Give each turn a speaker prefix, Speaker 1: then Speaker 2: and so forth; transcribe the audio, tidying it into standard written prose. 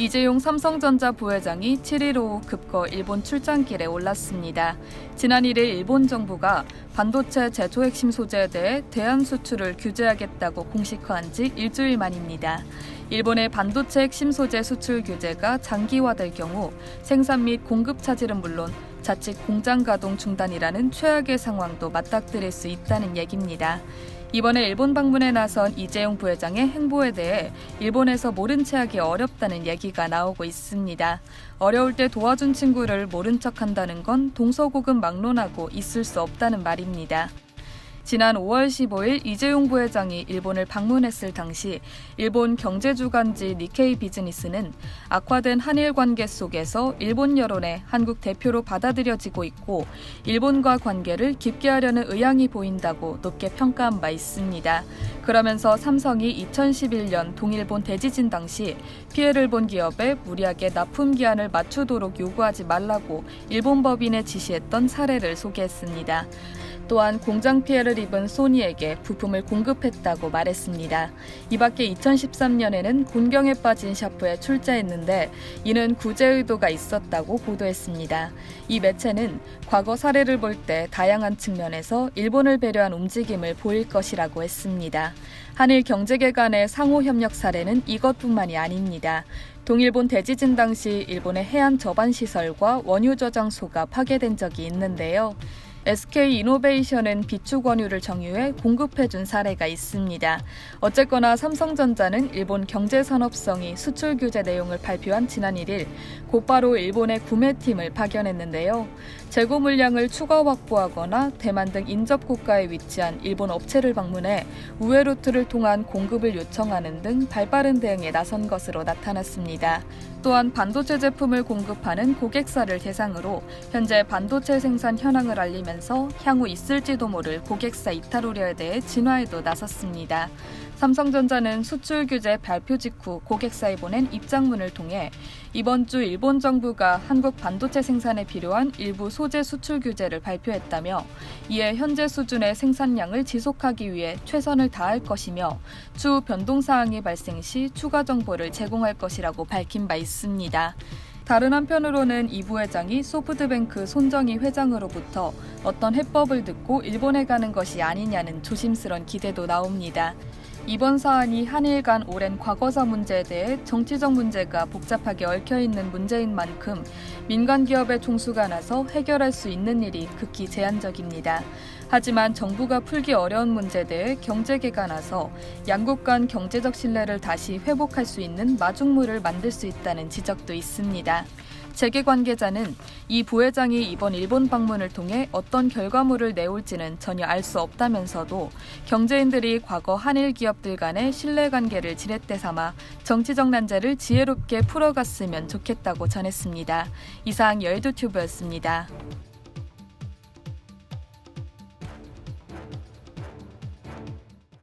Speaker 1: 이재용 삼성전자 부회장이 7일 오후 급거 일본 출장길에 올랐습니다. 지난 1일 일본 정부가 반도체 제조 핵심 소재에 대해 대한 수출을 규제하겠다고 공식화한 지 일주일 만입니다. 일본의 반도체 핵심 소재 수출 규제가 장기화될 경우 생산 및 공급 차질은 물론 자칫 공장 가동 중단이라는 최악의 상황도 맞닥뜨릴 수 있다는 얘기입니다. 이번에 일본 방문에 나선 이재용 부회장의 행보에 대해 일본에서 모른 채 하기 어렵다는 얘기가 나오고 있습니다. 어려울 때 도와준 친구를 모른 척한다는 건 동서고금 막론하고 있을 수 없다는 말입니다. 지난 5월 15일 이재용 부회장이 일본을 방문했을 당시 일본 경제주간지 니케이 비즈니스는 악화된 한일 관계 속에서 일본 여론에 한국 대표로 받아들여지고 있고 일본과 관계를 깊게 하려는 의향이 보인다고 높게 평가한 바 있습니다. 그러면서 삼성이 2011년 동일본 대지진 당시 피해를 본 기업에 무리하게 납품 기한을 맞추도록 요구하지 말라고 일본 법인에 지시했던 사례를 소개했습니다. 또한 공장 피해를 입은 소니에게 부품을 공급했다고 말했습니다. 이 밖에 2013년에는 곤경에 빠진 샤프에 출자했는데 이는 구제 의도가 있었다고 보도했습니다. 이 매체는 과거 사례를 볼 때 다양한 측면에서 일본을 배려한 움직임을 보일 것이라고 했습니다. 한일 경제계 간의 상호 협력 사례는 이것뿐만이 아닙니다. 동일본 대지진 당시 일본의 해안 저반 시설과 원유 저장소가 파괴된 적이 있는데요. SK이노베이션은 비축 원유를 정유해 공급해준 사례가 있습니다. 어쨌거나 삼성전자는 일본 경제산업성이 수출 규제 내용을 발표한 지난 1일 곧바로 일본의 구매팀을 파견했는데요. 재고 물량을 추가 확보하거나 대만 등 인접 국가에 위치한 일본 업체를 방문해 우회 루트를 통한 공급을 요청하는 등 발빠른 대응에 나선 것으로 나타났습니다. 또한 반도체 제품을 공급하는 고객사를 대상으로 현재 반도체 생산 현황을 알리면서 향후 있을지도 모를 고객사 이탈 우려에 대해 진화에도 나섰습니다. 삼성전자는 수출 규제 발표 직후 고객사에 보낸 입장문을 통해 이번 주 일본 정부가 한국 반도체 생산에 필요한 일부 소재 수출 규제를 발표했다며 이에 현재 수준의 생산량을 지속하기 위해 최선을 다할 것이며 추후 변동사항이 발생 시 추가 정보를 제공할 것이라고 밝힌 바 있습니다. 다른 한편으로는 이 부회장이 소프트뱅크 손정희 회장으로부터 어떤 해법을 듣고 일본에 가는 것이 아니냐는 조심스런 기대도 나옵니다. 이번 사안이 한일 간 오랜 과거사 문제에 대해 정치적 문제가 복잡하게 얽혀있는 문제인 만큼 민간 기업의 총수가 나서 해결할 수 있는 일이 극히 제한적입니다. 하지만 정부가 풀기 어려운 문제에 대해 경제계가 나서 양국 간 경제적 신뢰를 다시 회복할 수 있는 마중물을 만들 수 있다는 지적도 있습니다. 재계 관계자는 이 부회장이 이번 일본 방문을 통해 어떤 결과물을 내올지는 전혀 알 수 없다면서도 경제인들이 과거 한일 기업들 간의 신뢰관계를 지렛대 삼아 정치적 난제를 지혜롭게 풀어갔으면 좋겠다고 전했습니다. 이상 여의도튜브였습니다.